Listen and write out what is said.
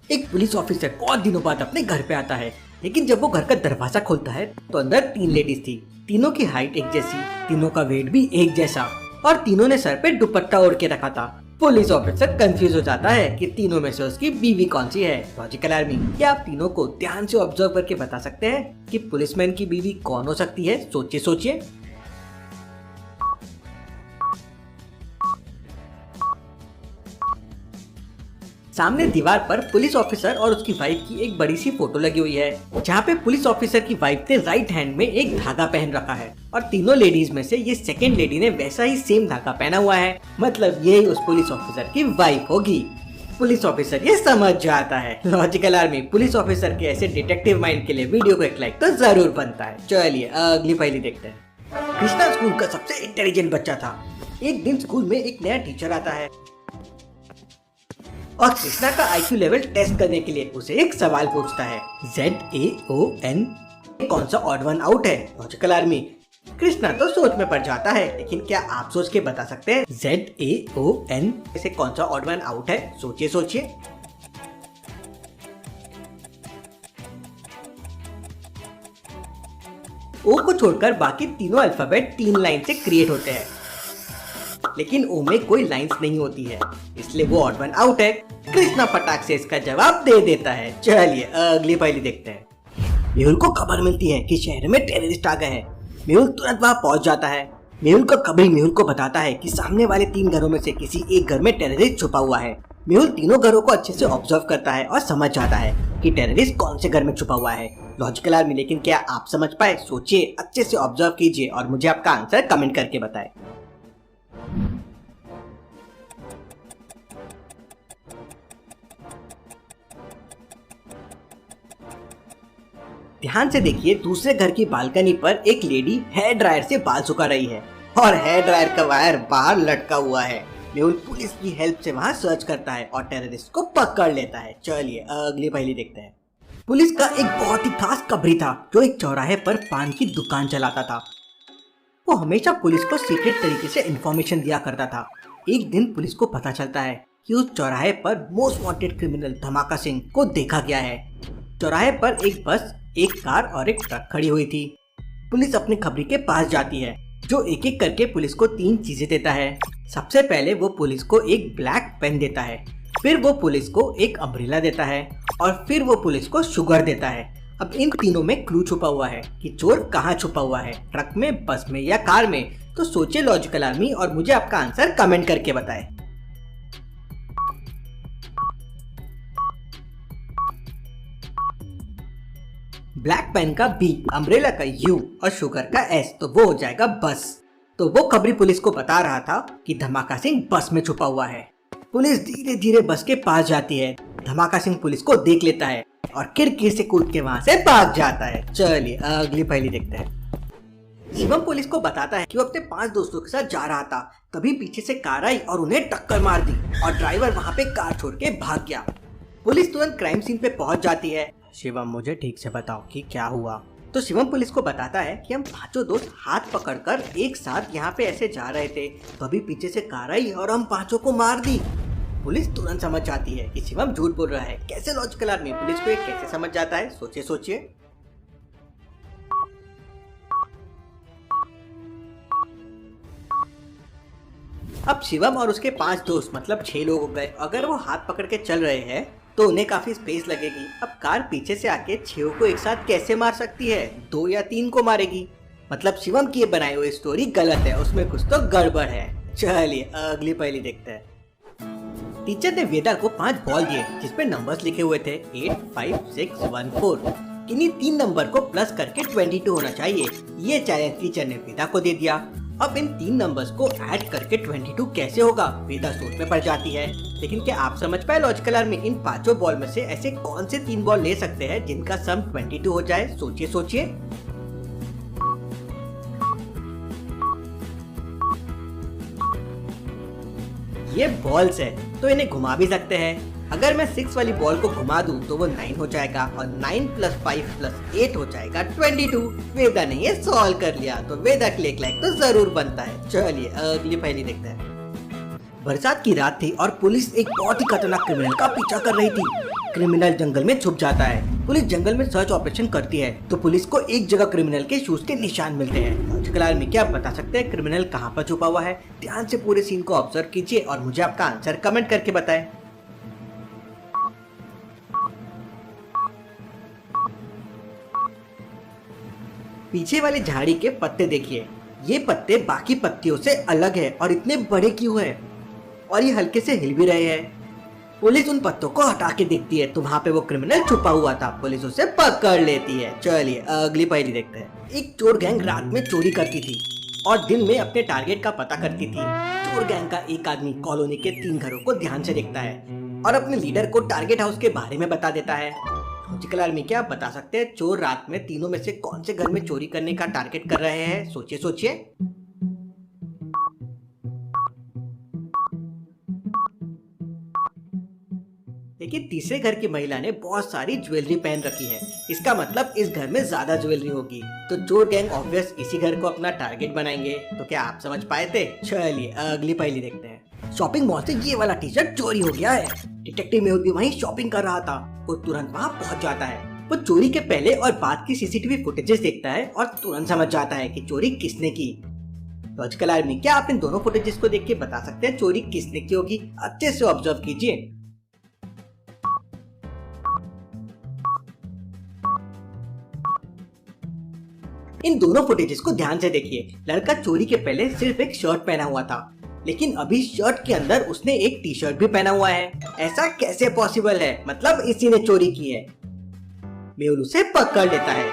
एक police officer बहुत दिनों बाद अपने घर पे आता है, लेकिन जब वो घर का दरवाजा खोलता है तो अंदर 3 लेडीज थी। तीनों की हाइट एक जैसी, तीनों का वेट भी एक जैसा और तीनों ने सर पे दुपट्टा ओढ़ के रखा था। पुलिस ऑफिसर कंफ्यूज हो जाता है कि तीनों में से उसकी बीवी कौन सी है। लॉजिकल आर्मी, क्या आप तीनों को ध्यान से ऑब्जर्व करके बता सकते हैं कि पुलिसमैन की बीवी कौन हो सकती है? सोचिए सोचिए। सामने दीवार पर पुलिस ऑफिसर और उसकी वाइफ की एक बड़ी सी फोटो लगी हुई है, जहाँ पे पुलिस ऑफिसर की वाइफ ने राइट हैंड में एक धागा पहन रखा है और तीनों लेडीज में से ये सेकेंड लेडी ने वैसा ही सेम धागा पहना हुआ है। मतलब यही उस पुलिस ऑफिसर की वाइफ होगी। पुलिस ऑफिसर ये समझ जाता है। लॉजिकल आर्मी, पुलिस ऑफिसर के ऐसे डिटेक्टिव माइंड के लिए वीडियो को एक लाइक तो जरूर बनता है। चलिए अगली पहेली देखते हैं। कृष्णा स्कूल का सबसे इंटेलिजेंट बच्चा था। एक दिन स्कूल में एक नया टीचर आता है और कृष्णा का IQ लेवल टेस्ट करने के लिए उसे एक सवाल पूछता है। ZAON कौन सा ऑड वन आउट है? लॉजिकल आर्मी, कृष्णा तो सोच में पड़ जाता है, लेकिन क्या आप सोच के बता सकते हैं ZAON से कौन सा ऑड वन आउट है? सोचिए सोचिए। O को छोड़कर बाकी तीनों अल्फाबेट 3 लाइन से क्रिएट होते हैं, लेकिन O में कोई लाइंस नहीं होती है, इसलिए वो ऑड वन आउट है। कृष्णा फटाक से इसका जवाब दे देता है। चलिए अगली पहेली देखते हैं। मेहुल को खबर मिलती है कि शहर में टेररिस्ट आ गए हैं। मेहुल तुरंत वहां पहुंच जाता है। मेहुल का कबीर मेहुल को बताता है कि सामने वाले 3 घरों में से किसी एक घर में टेररिस्ट छुपा हुआ है। मेहुल तीनों घरों को अच्छे से ऑब्जर्व करता है और समझ जाता है कि टेररिस्ट कौन से घर में छुपा हुआ है। लॉजिकल आर्मी, लेकिन क्या आप समझ पाए? सोचिए, अच्छे से ऑब्जर्व कीजिए और मुझे आपका आंसर कमेंट करके बताएं। ध्यान से देखिए, दूसरे घर की बालकनी पर एक लेडी हेयर ड्रायर से बाल सुखा रही है और हेयर ड्रायर का वायर बाहर लटका हुआ है। मेहुल पुलिस की हेल्प से वहां सर्च करता है और टेररिस्ट को पकड़ लेता है। चलिए अगली पहेली देखते हैं। पुलिस का एक बहुत ही खास कबरी था जो एक चौराहे पर पान की दुकान चलाता था। वो हमेशा पुलिस को सीक्रेट तरीके से इंफॉर्मेशन दिया करता था। एक दिन पुलिस को पता चलता है कि उस चौराहे पर मोस्ट वांटेड क्रिमिनल धमाका सिंह को देखा गया है। चौराहे पर एक बस, एक कार और एक ट्रक खड़ी हुई थी। पुलिस अपनी खबरी के पास जाती है, जो एक एक करके पुलिस को 3 चीजें देता है। सबसे पहले वो पुलिस को एक ब्लैक पेन देता है, फिर वो पुलिस को एक अम्ब्रेला देता है और फिर वो पुलिस को शुगर देता है। अब इन तीनों में क्लू छुपा हुआ है कि चोर कहाँ छुपा हुआ है, ट्रक में, बस में या कार में। तो सोचिए लॉजिकल आर्मी और मुझे आपका आंसर कमेंट करके बताएं। ब्लैक पेन का B, अम्ब्रेला का U और शुगर का S, तो वो हो जाएगा बस। तो वो खबरी पुलिस को बता रहा था कि धमाका सिंह बस में छुपा हुआ है। पुलिस धीरे धीरे बस के पास जाती है। धमाका सिंह पुलिस को देख लेता है और खिड़की से कूद के वहाँ से भाग जाता है। चलिए अगली पहेली देखते हैं। शिवम पुलिस को बताता है कि वो अपने 5 दोस्तों के साथ जा रहा था, तभी पीछे से कार आई और उन्हें टक्कर मार दी और ड्राइवर वहाँ पे कार छोड़ के भाग गया। पुलिस तुरंत क्राइम सीन पे पहुंच जाती है। शिवम, मुझे ठीक से बताओ कि क्या हुआ? तो शिवम पुलिस को बताता है कि हम 5 दोस्त हाथ पकड़कर एक साथ यहाँ पे ऐसे जा रहे थे, तभी पीछे से कार आई और हम 5 को मार दी। पुलिस तुरंत समझ जाती है कि शिवम झूठ बोल रहा है। कैसे लॉजिकल आर्मी, पुलिस को ये कैसे समझ जाता है? सोचिए सोचिए। अब शिवम और उसके 5 दोस्त मतलब 6 लोग हो गए। अगर वो हाथ पकड़ के चल रहे हैं तो उन्हें काफी स्पेस लगेगी। अब कार पीछे से आके 6 को एक साथ कैसे मार सकती है? 2 या 3 को मारेगी। मतलब शिवम की ये बनाई हुई स्टोरी गलत है, उसमें कुछ तो गड़बड़ है। चलिए अगली पहेली देखते हैं। टीचर ने वेदा को 5 बॉल दिए जिसपे नंबर्स लिखे हुए थे 8, 5, 6, 1, 4। इन्हीं 3 नंबर को प्लस करके 22 होना चाहिए। ये चैलेंज टीचर ने वेदा को दे दिया। अब इन 3 नंबर्स को ऐड करके 22 कैसे होगा? वेदा सोच में पड़ जाती है। लेकिन क्या आप समझ पाए लॉजिकल आर्मी, इन 5 बॉल में से ऐसे कौन से 3 बॉल ले सकते हैं जिनका सम 22 हो जाए? सोचिए सोचिए। ये बॉल्स है तो इन्हें घुमा भी सकते हैं। अगर मैं 6 वाली बॉल को घुमा दूं तो वो 9 हो जाएगा और 9 + 5 + 8 हो जाएगा 22। वेदा ने ये सॉल्व कर लिया, तो वेदा के लिए एक लाइक तो जरूर बनता है। चलिए अगली पहेली देखते हैं। बरसात की रात थी और पुलिस एक बहुत ही खतरनाक क्रिमिनल का पीछा कर रही थी। क्रिमिनल जंगल में छुप जाता है। पुलिस जंगल में सर्च ऑपरेशन करती है तो पुलिस को एक जगह क्रिमिनल के शूज के निशान मिलते हैं। लॉजिकल आर्मी क्या आप बता सकते हैं क्रिमिनल कहाँ पर छुपा हुआ है? ध्यान से पूरे सीन को ऑब्जर्व कीजिए और मुझे आपका आंसर कमेंट करके बताएं। पीछे वाली झाड़ी के पत्ते देखिए, ये पत्ते बाकी पत्तियों से अलग है और इतने बड़े क्यों है? और ये हल्के से हिल भी रहे हैं। पुलिस उन पत्तों को हटा के देखती है तो वहाँ पे वो क्रिमिनल छुपा हुआ था। पुलिस उसे पकड़ लेती है। चलिए अगली पहेली देखते हैं। एक चोर गैंग रात में चोरी करती थी और दिन में अपने टारगेट का पता करती थी। चोर गैंग का एक आदमी कॉलोनी के 3 घरों को ध्यान से देखता है और अपने लीडर को टारगेट हाउस के बारे में बता देता है। लॉजिकल आर्मी क्या आप बता सकते हैं चोर रात में तीनों में से कौन से घर में चोरी करने का टारगेट कर रहे हैं? सोचिए सोचिए। देखिए तीसरे घर की महिला ने बहुत सारी ज्वेलरी पहन रखी है, इसका मतलब इस घर में ज्यादा ज्वेलरी होगी। तो चोर गैंग ऑब्वियस इसी घर को अपना टारगेट बनाएंगे। तो क्या आप समझ पाए थे? चलिए अगली पहेली देखते हैं। शॉपिंग मॉल से ये वाला टी शर्ट चोरी हो गया है। डिटेक्टिव मेहुल भी वहीं शॉपिंग कर रहा था। वो तुरंत वहाँ पहुँच जाता है। वो चोरी के पहले और बाद की सीसीटीवी फुटेजेस देखता है और तुरंत समझ जाता है कि चोरी किसने की। लॉजिकल आर्मी क्या आप इन दोनों फुटेजेस को देख के बता सकते हैं चोरी किसने की होगी? अच्छे से ऑब्जर्व कीजिए। इन दोनों फुटेजेस को ध्यान से देखिए। लड़का चोरी के पहले सिर्फ एक शर्ट पहना हुआ था, लेकिन अभी शर्ट के अंदर उसने एक टी शर्ट भी पहना हुआ है। ऐसा कैसे पॉसिबल है? मतलब इसी ने चोरी की है। मेहुल उसे पकड़ लेता है।